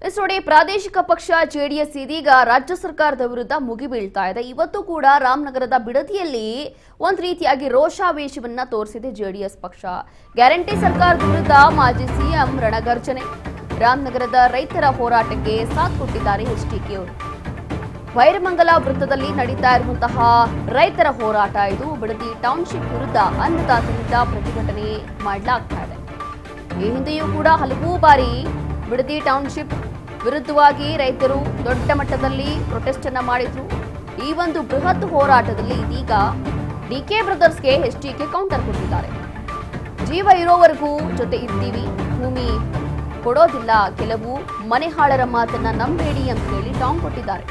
S ನೋಡಿ, ಪ್ರಾದೇಶಿಕ ಪಕ್ಷ ಜೆಡಿಎಸ್ ಇದೀಗ ರಾಜ್ಯ ಸರ್ಕಾರದ ವಿರುದ್ಧ ಮುಗಿಬೀಳ್ತಾ ಇದೆ. ಇವತ್ತು ಕೂಡ ರಾಮನಗರದ ಬಿಡದಿಯಲ್ಲಿ ಒಂದು ರೀತಿಯಾಗಿ ರೋಷಾವೇಶವನ್ನ ತೋರಿಸಿದೆ ಜೆಡಿಎಸ್ ಪಕ್ಷ. ಗ್ಯಾರಂಟಿ ಸರ್ಕಾರದ ವಿರುದ್ಧ ಮಾಜಿ ಸಿಎಂ ರಣಗರ್ಜನೆ. ರಾಮನಗರದ ರೈತರ ಹೋರಾಟಕ್ಕೆ ಸಾಥ್ ಕೊಟ್ಟಿದ್ದಾರೆ ಎಚ್ಡಿಕೆ ಅವರು. ವೈರಮಂಗಲ ವೃತ್ತದಲ್ಲಿ ನಡೀತಾ ಇರುವಂತಹ ರೈತರ ಹೋರಾಟ ಇದು. ಬಿಡದಿ ಟೌನ್ಶಿಪ್ ವಿರುದ್ಧ ಅನ್ನದಾತರಿಂದ ಪ್ರತಿಭಟನೆ ಮಾಡಲಾಗ್ತಾ ಇದೆ. ಈ ಹಿಂದೆಯೂ ಕೂಡ ಹಲವು ಬಾರಿ ಬಿಡದಿ ಟೌನ್ಶಿಪ್ ವಿರುದ್ಧವಾಗಿ ರೈತರು ದೊಡ್ಡ ಮಟ್ಟದಲ್ಲಿ ಪ್ರೊಟೆಸ್ಟ್ ಅನ್ನ ಮಾಡಿದ್ರು. ಈ ಒಂದು ಬೃಹತ್ ಹೋರಾಟದಲ್ಲಿ ಇದೀಗ ಡಿಕೆ ಬ್ರದರ್ಸ್ಗೆ ಎಚ್ಡಿಕೆ ಕೌಂಟರ್ ಕೊಟ್ಟಿದ್ದಾರೆ. ಜೀವ ಇರೋವರೆಗೂ ಜೊತೆ ಇರ್ತೀವಿ, ಭೂಮಿ ಕೊಡೋದಿಲ್ಲ, ಕೆಲವು ಮನೆಹಾಳರ ಮಾತನ್ನ ನಂಬೇಡಿ ಅಂತ ಹೇಳಿ ಟಾಂಗ್ ಕೊಟ್ಟಿದ್ದಾರೆ.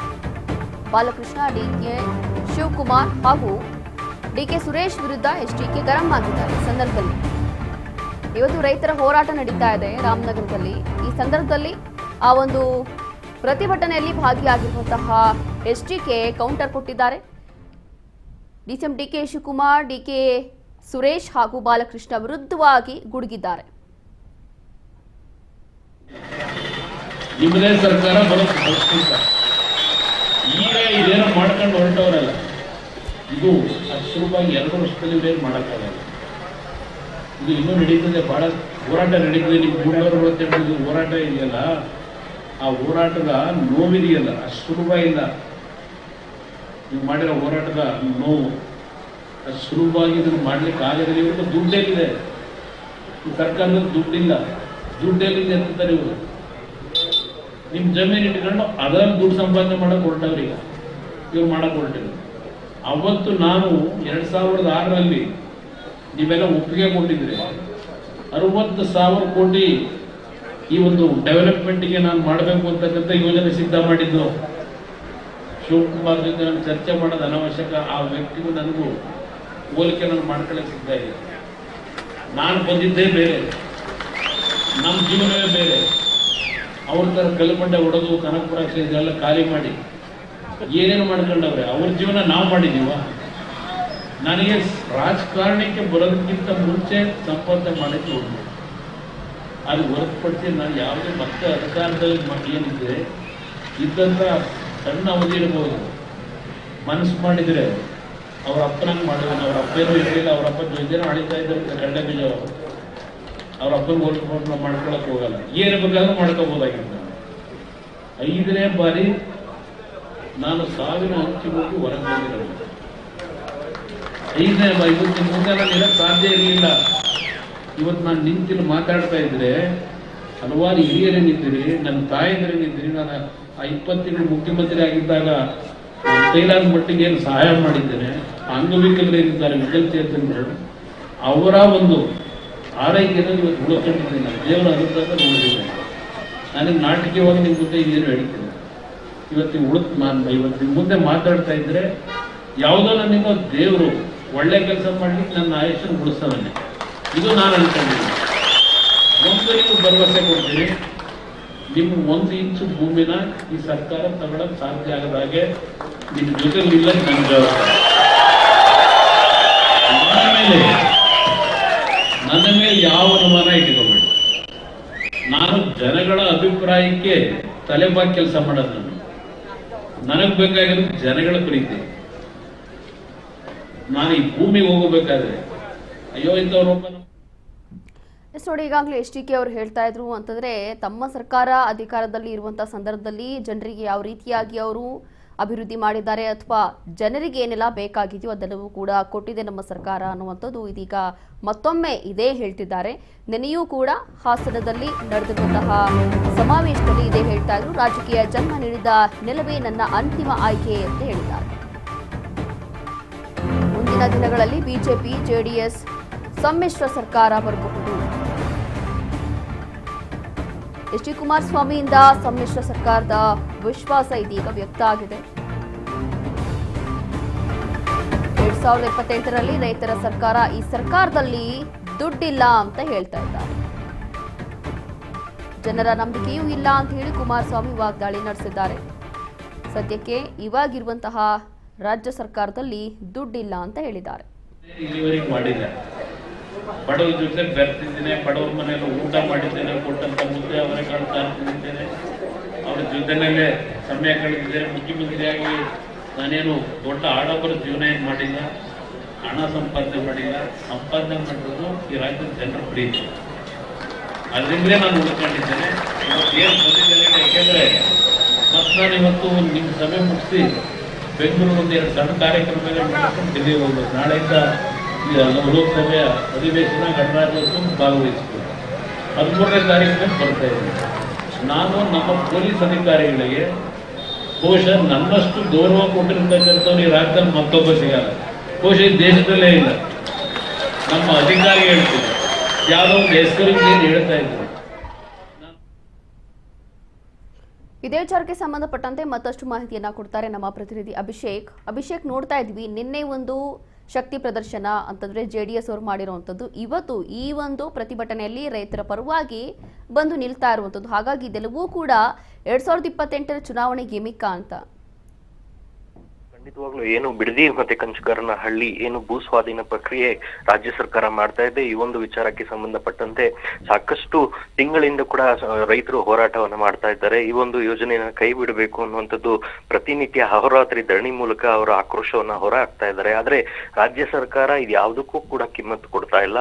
ಬಾಲಕೃಷ್ಣ, ಡಿಕೆ ಶಿವಕುಮಾರ್ ಹಾಗೂ ಡಿಕೆ ಸುರೇಶ್ ವಿರುದ್ಧ ಎಚ್ಡಿಕೆ ಗರಂ ಆಗಿದ್ದಾರೆ. ಈ ಸಂದರ್ಭದಲ್ಲಿ ಇವತ್ತು ರೈತರ ಹೋರಾಟ ನಡೀತಾ ಇದೆ ರಾಮನಗರದಲ್ಲಿ. ಈ ಸಂದರ್ಭದಲ್ಲಿ ಆ ಒಂದು ಪ್ರತಿಭಟನೆಯಲ್ಲಿ ಭಾಗಿಯಾಗಿರುವಂತಹ ಎಚ್ಡಿಕೆ ಕೌಂಟರ್ ಕೊಟ್ಟಿದ್ದಾರೆ. ಡಿಸಿಎಂ ಡಿಕೆ ಶಿವಕುಮಾರ್, ಡಿಕೆ ಸುರೇಶ್ ಹಾಗೂ ಬಾಲಕೃಷ್ಣ ವಿರುದ್ಧವಾಗಿ ಗುಡುಗಿದ್ದಾರೆ. ನಿಮ್ಮದೇ ಸರ್ಕಾರ ಈಗ ಇದೇನೋ ಮಾಡ್ಕೊಂಡು ಹೊರಟವರಲ್ಲ, ಇದು ಸುಲಭವಾಗಿ 2 ವರ್ಷದಲ್ಲಿ ಇದೇನು ಮಾಡೋಕ್ಕಾಗಲ್ಲ. ಇದು ಇನ್ನೂ ನಡೀತದೆ, ಬಹಳ ಹೋರಾಟ ನಡೀತದೆ. ನೀವು 360 ಹೋರಾಟ ಇದೆಯಲ್ಲ, ಆ ಹೋರಾಟದ ನೋವಿದೆಯಲ್ಲ ಅಷ್ಟು ಸುಲಭ ಇಲ್ಲ. ನೀವು ಮಾಡಿರೋ ಹೋರಾಟದ ನೋವು ಅಷ್ಟು ಸುಲಭವಾಗಿ ಇದನ್ನು ಮಾಡ್ಲಿಕ್ಕೆ ಆಗದಿಲ್ಲ. ಇವ್ರಿಗೆ ದುಡ್ಡೇನಿದೆ, ಈ ಸರ್ಕಾರದಲ್ಲಿ ದುಡ್ಡಿಲ್ಲ. ದುಡ್ಡೆಲ್ಲಿದೆ ಅಂತಾರೆ ಇವರು. ನಿಮ್ಮ ಜಮೀನು ಇಟ್ಕೊಂಡು ಅದರಲ್ಲಿ ದುಡ್ಡು ಸಂಪಾದನೆ ಮಾಡಕ್ಕೆ ಹೊರಟವ್ರು. ಈಗ ಇವ್ರು ಮಾಡಕ್ಕೆ ಹೊರಟಿದ್ರು. ಅವತ್ತು ನಾನು 2006ರಲ್ಲಿ ನೀವೆಲ್ಲ ಒಪ್ಪಿಗೆ ಕೊಟ್ಟಿದ್ರೆ 60,000 ಕೋಟಿ ಈ ಒಂದು ಡೆವಲಪ್ಮೆಂಟ್ಗೆ ನಾನು ಮಾಡಬೇಕು ಅಂತಕ್ಕಂಥ ಯೋಜನೆ ಸಿದ್ಧ ಮಾಡಿದ್ದು. ಶಿವಕುಮಾರ್ ಜೊತೆ ನಾನು ಚರ್ಚೆ ಮಾಡೋದು ಅನವಶ್ಯಕ. ಆ ವ್ಯಕ್ತಿಗೂ ನನಗೂ ಹೋಲಿಕೆ ನಾನು ಮಾಡ್ಕೊಳ್ಳೋಕೆ ಸಿದ್ಧ ಇದೆ. ನಾನು ಬಂದಿದ್ದೇ ಬೇರೆ, ನಮ್ಮ ಜೀವನವೇ ಬೇರೆ. ಅವ್ರ ಥರ ಕಲ್ಮಂಡೆ ಹೊಡೆದು ಕನಕಪುರ ಇದೆಲ್ಲ ಖಾಲಿ ಮಾಡಿ ಏನೇನು ಮಾಡ್ಕೊಂಡವ್ರೆ. ಅವ್ರ ಜೀವನ ನಾವು ಮಾಡಿದೀವ. ನನಗೆ ರಾಜಕಾರಣಕ್ಕೆ ಬರೋದಕ್ಕಿಂತ ಮುಂಚೆ ಸಂಪಾದನೆ ಮಾಡಕ್ಕೆ ಹೋಗ್ಬೋದು. ಅದು ಹೊರತುಪಡಿಸಿ ನಾನು ಯಾವುದೇ ಮತ್ತೆ ಅಧಿಕಾರದಲ್ಲಿ ಏನಿದ್ರೆ ಇದ್ದಂಥ ಸಣ್ಣ ಅವಧಿ ಇರಬಹುದು. ಮನಸ್ಸು ಮಾಡಿದರೆ ಅವ್ರ ಅಪ್ಪನಂಗೆ ಮಾಡಿದಾನೆ. ಅವ್ರ ಅಪ್ಪೇನೂ ಇರಲಿಲ್ಲ, ಅವ್ರ ಅಪ್ಪ ಜೊತೆನೂ ಆಳಿತಾ ಇದ್ದಾರೆ ಗಂಡ ಬೀಜ. ಅವ್ರ ಅಪ್ಪನ ಹೋಲ್ಕೊಂಡು ಮಾಡ್ಕೊಳಕ್ಕೆ ಹೋಗಲ್ಲ. ಏನು ಬೇಕಾದ್ರೂ ಮಾಡ್ಕೋಬೋದಾಗಿತ್ತು. 5ನೇ ಬಾರಿ ನಾನು ಸಾವಿನ ಹಂಚಿ ಹೋಗಿ ಹೊರಗೆ ಬಂದಿರೋದು. 5ನೇ ಬಾರಿ. ಇವತ್ತು ಮುಂದೆ ನಾನು ಇರೋಕ್ಕೆ ಸಾಧ್ಯ ಇರಲಿಲ್ಲ. ಇವತ್ತು ನಾನು ನಿಂತಿನ ಮಾತಾಡ್ತಾ ಇದ್ರೆ ಹಲವಾರು ಹಿರಿಯರೇ ನಿಂತಿರಿ, ನನ್ನ ತಾಯಂದ್ರೆ ನಿಂತಿರಿ. ನಾನು ಆ 20 ತಿಂಗಳು ಮುಖ್ಯಮಂತ್ರಿ ಆಗಿದ್ದಾಗ ಕೈಲಾದ ಮಟ್ಟಿಗೆ ಏನು ಸಹಾಯ ಮಾಡಿದ್ದೇನೆ. ಅಂಗವಿಕಲರಿದ್ದಾರೆ, ವಿಕಲಚೇತನರು, ಅವರ ಒಂದು ಆರೈಕೆಯನ್ನು ಇವತ್ತು ಉಳ್ಕೊಂಡಿದ್ದೀನಿ. ನಾನು ದೇವರ ಅನುಗ್ರಹ ನೋಡಿದ್ದೇನೆ. ನನಗೆ ನಾಟಕೀಯವಾಗಿ ನಿಮ್ಮ ಮುಂದೆ ಇದೇನು ಹೇಳ್ತೀನಿ. ಇವತ್ತು ನಾನು ಇವತ್ತು ನಿಮ್ಮ ಮುಂದೆ ಮಾತಾಡ್ತಾ ಇದ್ರೆ ಯಾವುದೋ ನನ್ನಿಂದ ದೇವರು ಒಳ್ಳೆ ಕೆಲಸ ಮಾಡ್ಲಿಕ್ಕೆ ನನ್ನ ಆಯುಷ್ಯನ ಉಳಿಸ್ತಾನೆ. ಇದು ನಾನು ಅನ್ಕೊಂಡಿದ್ದೀನಿ. ಒಂದು ನೀವು ಭರವಸೆ ಕೊಡ್ತೀನಿ, ನಿಮ್ಮ 1 ಇಂಚು ಭೂಮಿನ ಈ ಸರ್ಕಾರ ತಗೊಳ್ಳೋಕೆ ಸಾಧ್ಯ ಆಗದ ಹಾಗೆ ನಿಮ್ಮ ಜೊತೆಲಿಲ್ಲ ನನ್ನ ಜವಾಬ್ದಾರಿ. ನನ್ನ ಮೇಲೆ ಯಾವ ಅನುಮಾನ ಇಟ್ಕೋಬೇಡಿ. ನಾನು ಜನಗಳ ಅಭಿಪ್ರಾಯಕ್ಕೆ ತಲೆಬಾಗಿ ಕೆಲಸ ಮಾಡೋದು. ನನಗೆ ಬೇಕಾಗಿರೋದು ಜನಗಳ ಪ್ರೀತಿ. ನಾನು ಈ ಭೂಮಿಗೆ ಹೋಗಬೇಕಾದ್ರೆ ಅಯ್ಯೋ ಇಂಥವ್ರೊಬ್ಬ ನೋಡಿ, ಈಗಾಗಲೇ ಎಚ್ಡಿಕೆ ಅವರು ಹೇಳ್ತಾ ಇದ್ರು ಅಂತಂದ್ರೆ ತಮ್ಮ ಸರ್ಕಾರ ಅಧಿಕಾರದಲ್ಲಿ ಇರುವಂತಹ ಸಂದರ್ಭದಲ್ಲಿ ಜನರಿಗೆ ಯಾವ ರೀತಿಯಾಗಿ ಅವರು ಅಭಿವೃದ್ಧಿ ಮಾಡಿದ್ದಾರೆ ಅಥವಾ ಜನರಿಗೆ ಏನೆಲ್ಲ ಬೇಕಾಗಿದೆಯೋ ಅದೆಲ್ಲವೂ ಕೂಡ ಕೊಟ್ಟಿದೆ ನಮ್ಮ ಸರ್ಕಾರ ಅನ್ನುವಂಥದ್ದು ಇದೀಗ ಮತ್ತೊಮ್ಮೆ ಇದೇ ಹೇಳ್ತಿದ್ದಾರೆ. ನೆನೆಯೂ ಕೂಡ ಹಾಸನದಲ್ಲಿ ನಡೆದಿರುವಂತಹ ಸಮಾವೇಶದಲ್ಲಿ ಇದೇ ಹೇಳ್ತಾ ಇದ್ರು. ರಾಜಕೀಯ ಜನ್ಮ ನೀಡಿದ ನೆಲವೇ ನನ್ನ ಅಂತಿಮ ಆಯ್ಕೆ ಅಂತ ಹೇಳಿದ್ದಾರೆ. ಮುಂದಿನ ದಿನಗಳಲ್ಲಿ ಬಿಜೆಪಿ ಜೆಡಿಎಸ್ ಸಮ್ಮಿಶ್ರ ಸರ್ಕಾರ ಬರಬಹುದು. ಎಚ್ ಡಿ ಕುಮಾರಸ್ವಾಮಿಯಿಂದ ಸಮ್ಮಿಶ್ರ ಸರ್ಕಾರದ ವಿಶ್ವಾಸ ಇದೀಗ ವ್ಯಕ್ತ ಆಗಿದೆ. 2028ರಲ್ಲಿ ರೈತರ ಸರ್ಕಾರ, ಈ ಸರ್ಕಾರದಲ್ಲಿ ದುಡ್ಡಿಲ್ಲ ಅಂತ ಹೇಳ್ತಾ ಇದ್ದಾರೆ. ಜನರ ನಂಬಿಕೆಯೂ ಇಲ್ಲ ಅಂತ ಹೇಳಿ ಕುಮಾರಸ್ವಾಮಿ ವಾಗ್ದಾಳಿ ನಡೆಸಿದ್ದಾರೆ. ಸದ್ಯಕ್ಕೆ ಇವಾಗಿರುವಂತಹ ರಾಜ್ಯ ಸರ್ಕಾರದಲ್ಲಿ ದುಡ್ಡಿಲ್ಲ ಅಂತ ಹೇಳಿದ್ದಾರೆ. ಬಡವ್ರ ಜೊತೆ ಬೆರ್ತಿದ್ದೇನೆ, ಬಡವ್ರ ಮನೆಯಲ್ಲಿ ಊಟ ಮಾಡಿದ್ದೇನೆ, ಕೊಟ್ಟಂತ ಮುದ್ದೆ ಅವರೇ ಕಾಳು ತಿಂದಿದ್ದೇನೆ. ಜೊತೆಯಲ್ಲೇ ಸಮಯ ಕಳೆದಿದ್ದೇನೆ. ಮುಖ್ಯಮಂತ್ರಿಯಾಗಿ ನಾನೇನು ದೊಡ್ಡ ಆಡಂಬರ ಜೀವನ ಏನು ಮಾಡಿಲ್ಲ, ಹಣ ಸಂಪಾದನೆ ಮಾಡಿಲ್ಲ. ಸಂಪಾದನೆ ಮಾಡಿರೋದು ಈ ರಾಜ್ಯದ ಜನರ ಪ್ರೀತಿ, ಅದರಿಂದಲೇ ನಾನು ಉಳ್ಕೊಂಡಿದ್ದೇನೆ. ಇವತ್ತು ಏನು ಬಂದಿದ್ದೇನೆ ಯಾಕೆಂದರೆ ಮತ್ತು ನಾನು ಇವತ್ತು ನಿಮ್ಮ ಸಭೆ ಮುಗಿಸಿ ಬೆಂಗಳೂರು ಒಂದು 2 ಸಣ್ಣ ಕಾರ್ಯಕ್ರಮಗಳು ಮಾಡ್ಕೊಂಡು ದಿಲ್ಲಿ ಹೋಗ್ಬೋದು. ನಾಳೆಯಿಂದ ಲೋಕಸಭೆಯ ಅಧಿವೇಶನ ಗಣರಾಜ್ಯೋತ್ಸವ ಭಾಗವಹಿಸ್ಬೋದು. 13ನೇ ತಾರೀಕಿನ ಬರ್ತಾ ಇದ್ದೀನಿ. ನಾನು ನಮ್ಮ ಪೊಲೀಸ್ ಅಧಿಕಾರಿಗಳಿಗೆ ಬಹುಶಃ ನನ್ನಷ್ಟು ಗೌರವ ಕೊಟ್ಟಿರ್ತಕ್ಕಂಥವ್ರು ಈ ರಾಜ್ಯದಲ್ಲಿ ಮತ್ತೊಬ್ಬ ಸಿಗಲ್ಲ. ಬಹುಶಃ ಈ ದೇಶದಲ್ಲೇ ಇಲ್ಲ. ನಮ್ಮ ಅಧಿಕಾರಿ ಹೇಳ್ತೀನಿ, ಯಾವುದೋ ಒಂದು ಹೆಸರಿಗೆ ಹೇಳ್ತಾ ಇದ್ದೀನಿ. ಇದೇ ವಿಚಾರಕ್ಕೆ ಸಂಬಂಧಪಟ್ಟಂತೆ ಮತ್ತಷ್ಟು ಮಾಹಿತಿಯನ್ನ ಕೊಡ್ತಾರೆ ನಮ್ಮ ಪ್ರತಿನಿಧಿ ಅಭಿಷೇಕ್. ನೋಡ್ತಾ ಇದ್ವಿ ನಿನ್ನೆ ಒಂದು ಶಕ್ತಿ ಪ್ರದರ್ಶನ ಅಂತಂದ್ರೆ JDS ಅವರು ಮಾಡಿರುವಂಥದ್ದು, ಇವತ್ತು ಈ ಒಂದು ಪ್ರತಿಭಟನೆಯಲ್ಲಿ ರೈತರ ಪರವಾಗಿ ಬಂದು ನಿಲ್ತಾ ಇರುವಂಥದ್ದು. ಹಾಗಾಗಿ ಇದೆಲ್ಲವೂ ಕೂಡ 2028 ಚುನಾವಣೆ ಗಿಮಿಕ್ಕ ಅಂತ. ಖಂಡಿತವಾಗ್ಲೂ ಏನು ಬಿಡದಿ ಮತ್ತೆ ಕಂಚಗಾರನಹಳ್ಳಿ ಏನು ಭೂ ಸ್ವಾಧೀನ ಪ್ರಕ್ರಿಯೆ ರಾಜ್ಯ ಸರ್ಕಾರ ಮಾಡ್ತಾ ಇದೆ, ಈ ಒಂದು ವಿಚಾರಕ್ಕೆ ಸಂಬಂಧಪಟ್ಟಂತೆ ಸಾಕಷ್ಟು ತಿಂಗಳಿಂದ ಕೂಡ ರೈತರು ಹೋರಾಟವನ್ನ ಮಾಡ್ತಾ ಇದ್ದಾರೆ. ಈ ಒಂದು ಯೋಜನೆಯನ್ನ ಕೈ ಬಿಡಬೇಕು ಅನ್ನುವಂಥದ್ದು ಪ್ರತಿನಿತ್ಯ ಅಹೋರಾತ್ರಿ ಧರಣಿ ಮೂಲಕ ಅವರ ಆಕ್ರೋಶವನ್ನ ಹೊರ ಹಾಕ್ತಾ ಇದ್ದಾರೆ. ಆದ್ರೆ ರಾಜ್ಯ ಸರ್ಕಾರ ಇದು ಯಾವುದಕ್ಕೂ ಕೂಡ ಕಿಮ್ಮತ್ತು ಕೊಡ್ತಾ ಇಲ್ಲ.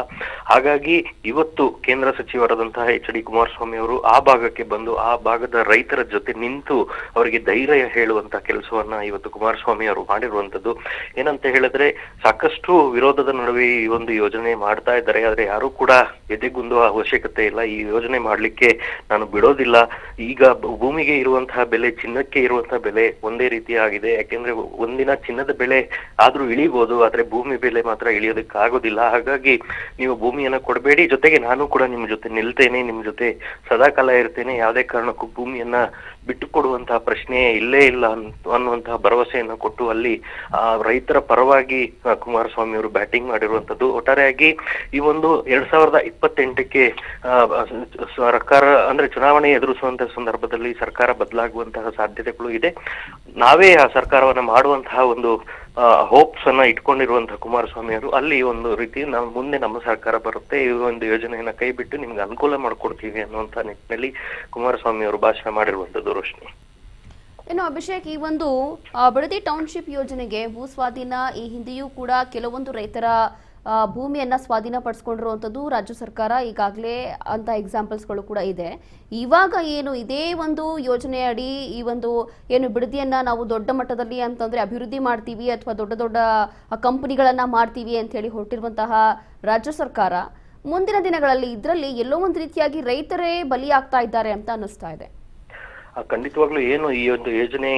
ಹಾಗಾಗಿ ಇವತ್ತು ಕೇಂದ್ರ ಸಚಿವರಾದಂತಹ HD ಕುಮಾರಸ್ವಾಮಿ ಅವರು ಆ ಭಾಗಕ್ಕೆ ಬಂದು ಆ ಭಾಗದ ರೈತರ ಜೊತೆ ನಿಂತು ಅವರಿಗೆ ಧೈರ್ಯ ಹೇಳುವಂತ ಕೆಲಸವನ್ನ ಇವತ್ತು ಕುಮಾರಸ್ವಾಮಿ ಅವರು ಮಾಡಿರುವಂತದ್ದು. ಏನಂತ ಹೇಳಿದ್ರೆ ಸಾಕಷ್ಟು ವಿರೋಧದ ನಡುವೆ ಈ ಒಂದು ಯೋಜನೆ ಮಾಡ್ತಾ ಇದ್ದಾರೆ. ಆದ್ರೆ ಯಾರು ಕೂಡ ಎದೆಗುಂದುವ ಅವಶ್ಯಕತೆ ಇಲ್ಲ. ಈ ಯೋಜನೆ ಮಾಡ್ಲಿಕ್ಕೆ ನಾನು ಬಿಡೋದಿಲ್ಲ. ಈಗ ಭೂಮಿಗೆ ಇರುವಂತಹ ಬೆಲೆ, ಚಿನ್ನಕ್ಕೆ ಇರುವಂತಹ ಬೆಲೆ ಒಂದೇ ರೀತಿ ಆಗಿದೆ. ಯಾಕೆಂದ್ರೆ ಒಂದಿನ ಚಿನ್ನದ ಬೆಲೆ ಆದ್ರೂ ಇಳಿಬಹುದು, ಆದ್ರೆ ಭೂಮಿ ಬೆಲೆ ಮಾತ್ರ ಇಳಿಯೋದಕ್ಕೆ ಆಗೋದಿಲ್ಲ. ಹಾಗಾಗಿ ನೀವು ಭೂಮಿಯನ್ನ ಕೊಡಬೇಡಿ, ಜೊತೆಗೆ ನಾನು ಕೂಡ ನಿಮ್ ಜೊತೆ ನಿಲ್ತೇನೆ, ನಿಮ್ ಜೊತೆ ಸದಾಕಾಲ ಇರ್ತೇನೆ, ಯಾವುದೇ ಕಾರಣಕ್ಕೂ ಭೂಮಿಯನ್ನ ಬಿಟ್ಟು ಕೊಡುವಂತಹ ಪ್ರಶ್ನೆಯೇ ಇಲ್ಲೇ ಇಲ್ಲ ಅನ್ನುವಂತಹ ಭರವಸೆಯನ್ನ ಕೊಟ್ಟು ಅಲ್ಲಿ ರೈತರ ಪರವಾಗಿ ಕುಮಾರಸ್ವಾಮಿ ಅವರು ಬ್ಯಾಟಿಂಗ್ ಮಾಡಿರುವಂತದ್ದು. ಒಟ್ಟಾರೆಯಾಗಿ ಈ ಒಂದು 2028ಕ್ಕೆ ಸರ್ಕಾರ ಅಂದ್ರೆ ಚುನಾವಣೆ ಎದುರಿಸುವಂತಹ ಸಂದರ್ಭದಲ್ಲಿ ಸರ್ಕಾರ ಬದಲಾಗುವಂತಹ ಸಾಧ್ಯತೆಗಳು ಇದೆ. ನಾವೇ ಆ ಸರ್ಕಾರವನ್ನ ಮಾಡುವಂತಹ ಒಂದು ಹೋಪ್ಸ್ ಅನ್ನ ಇಟ್ಕೊಂಡಿರುವಂತಹ ಕುಮಾರಸ್ವಾಮಿ ಅವರು ಅಲ್ಲಿ ಒಂದು ರೀತಿ ನಾವು ಮುಂದೆ ನಮ್ಮ ಸರ್ಕಾರ ಬರುತ್ತೆ, ಈ ಒಂದು ಯೋಜನೆಯನ್ನ ಕೈ ಬಿಟ್ಟು ನಿಮ್ಗೆ ಅನುಕೂಲ ಮಾಡ್ಕೊಡ್ತೀವಿ ಅನ್ನುವಂತ ನಿಟ್ಟಿನಲ್ಲಿ ಕುಮಾರಸ್ವಾಮಿ ಅವರು ಭಾಷಣ ಮಾಡಿರುವಂತದ್ದು. ರೋಶ್ನಿ, ಇನ್ನು ಅಭಿಷೇಕ್, ಈ ಒಂದು ಬಿಡದಿ ಟೌನ್ಶಿಪ್ ಯೋಜನೆಗೆ ಭೂ ಸ್ವಾಧೀನ ಈ ಹಿಂದೆಯೂ ಕೂಡ ಕೆಲವೊಂದು ರೈತರ ಭೂಮಿಯನ್ನ ಸ್ವಾಧೀನ ಪಡಿಸ್ಕೊಂಡಿರುವಂಥದ್ದು ರಾಜ್ಯ ಸರ್ಕಾರ ಈಗಾಗಲೇ ಅಂತ ಎಕ್ಸಾಂಪಲ್ಸ್ಗಳು ಕೂಡ ಇದೆ. ಇವಾಗ ಏನು ಇದೇ ಒಂದು ಯೋಜನೆ ಅಡಿ ಈ ಒಂದು ಏನು ಬಿಡದಿಯನ್ನ ನಾವು ದೊಡ್ಡ ಮಟ್ಟದಲ್ಲಿ ಅಂತಂದ್ರೆ ಅಭಿವೃದ್ಧಿ ಮಾಡ್ತೀವಿ ಅಥವಾ ದೊಡ್ಡ ದೊಡ್ಡ ಕಂಪನಿಗಳನ್ನ ಮಾಡ್ತೀವಿ ಅಂತ ಹೇಳಿ ಹೊರಟಿರುವಂತಹ ರಾಜ್ಯ ಸರ್ಕಾರ ಮುಂದಿನ ದಿನಗಳಲ್ಲಿ ಇದರಲ್ಲಿ ಎಲ್ಲೋ ಒಂದು ರೀತಿಯಾಗಿ ರೈತರೇ ಬಲಿಯಾಗ್ತಾ ಇದ್ದಾರೆ ಅಂತ ಅನ್ನಿಸ್ತಾ ಇದೆ. ಖಂಡಿತವಾಗ್ಲೂ ಏನು ಈ ಒಂದು ಯೋಜನೆ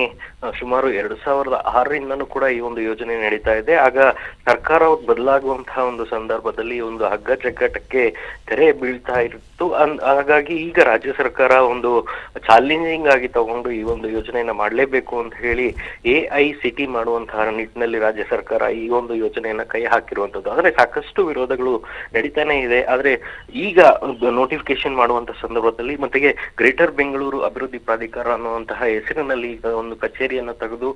ಸುಮಾರು 2006ರಿಂದನೂ ಕೂಡ ಈ ಒಂದು ಯೋಜನೆ ನಡೀತಾ ಇದೆ. ಆಗ ಸರ್ಕಾರ ಬದಲಾಗುವಂತಹ ಒಂದು ಸಂದರ್ಭದಲ್ಲಿ ಒಂದು ಹಗ್ಗ ಜಗ್ಗಾಟಕ್ಕೆ ತೆರೆ ಬೀಳ್ತಾ ಇತ್ತು. ಹಾಗಾಗಿ ಈಗ ರಾಜ್ಯ ಸರ್ಕಾರ ಒಂದು ಚಾಲೆಂಜಿಂಗ್ ಆಗಿ ತಗೊಂಡು ಈ ಒಂದು ಯೋಜನೆಯನ್ನ ಮಾಡಲೇಬೇಕು ಅಂತ ಹೇಳಿ AICT ಮಾಡುವಂತಹ ನಿಟ್ಟಿನಲ್ಲಿ ರಾಜ್ಯ ಸರ್ಕಾರ ಈ ಒಂದು ಯೋಜನೆಯನ್ನ ಕೈ ಹಾಕಿರುವಂತದ್ದು. ಆದ್ರೆ ಸಾಕಷ್ಟು ವಿರೋಧಗಳು ನಡೀತಾನೆ ಇದೆ. ಆದ್ರೆ ಈಗ ನೋಟಿಫಿಕೇಶನ್ ಮಾಡುವಂತಹ ಸಂದರ್ಭದಲ್ಲಿ ಮತ್ತೆ ಗ್ರೇಟರ್ ಬೆಂಗಳೂರು ಅಭಿವೃದ್ಧಿ ಪ್ರಾಧಿಕಾರ ಅನ್ನುವಂತಹ ಹೆಸರಿನಲ್ಲಿ ಈಗ ಒಂದು ಕಚೇರಿಯನ್ನ ತೆಗೆದು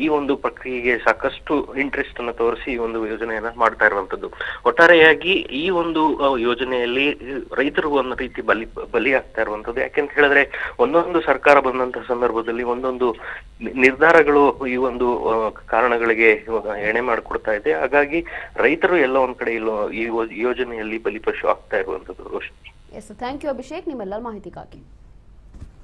ಈ ಒಂದು ಪ್ರಕ್ರಿಯೆಗೆ ಸಾಕಷ್ಟು ಇಂಟ್ರೆಸ್ಟ್ ಅನ್ನ ತೋರಿಸಿ ಈ ಒಂದು ಯೋಜನೆಯನ್ನ ಮಾಡ್ತಾ ಇರುವಂತದ್ದು. ಒಟ್ಟಾರೆಯಾಗಿ ಈ ಒಂದು ಯೋಜನೆಯಲ್ಲಿ ರೈತರು ಒಂದು ರೀತಿ ಬಲಿ ಆಗ್ತಾ ಇರುವಂತದ್ದು. ಯಾಕೆಂತ ಹೇಳಿದ್ರೆ ಒಂದೊಂದು ಸರ್ಕಾರ ಬಂದಂತಹ ಸಂದರ್ಭದಲ್ಲಿ ಒಂದೊಂದು ನಿರ್ಧಾರಗಳು ಈ ಒಂದು ಕಾರಣಗಳಿಗೆ ಎಣೆ ಮಾಡಿಕೊಡ್ತಾ ಇದೆ. ಹಾಗಾಗಿ ರೈತರು ಎಲ್ಲ ಒಂದ್ ಕಡೆ ಈ ಯೋಜನೆಯಲ್ಲಿ ಬಲಿಪಶು ಆಗ್ತಾ ಇರುವಂತದ್ದು. ರೋಶನಿ, ಥ್ಯಾಂಕ್ ಯು ಅಭಿಷೇಕ್ ನಿಮ್ಮೆಲ್ಲ ಮಾಹಿತಿಗಾಗಿ.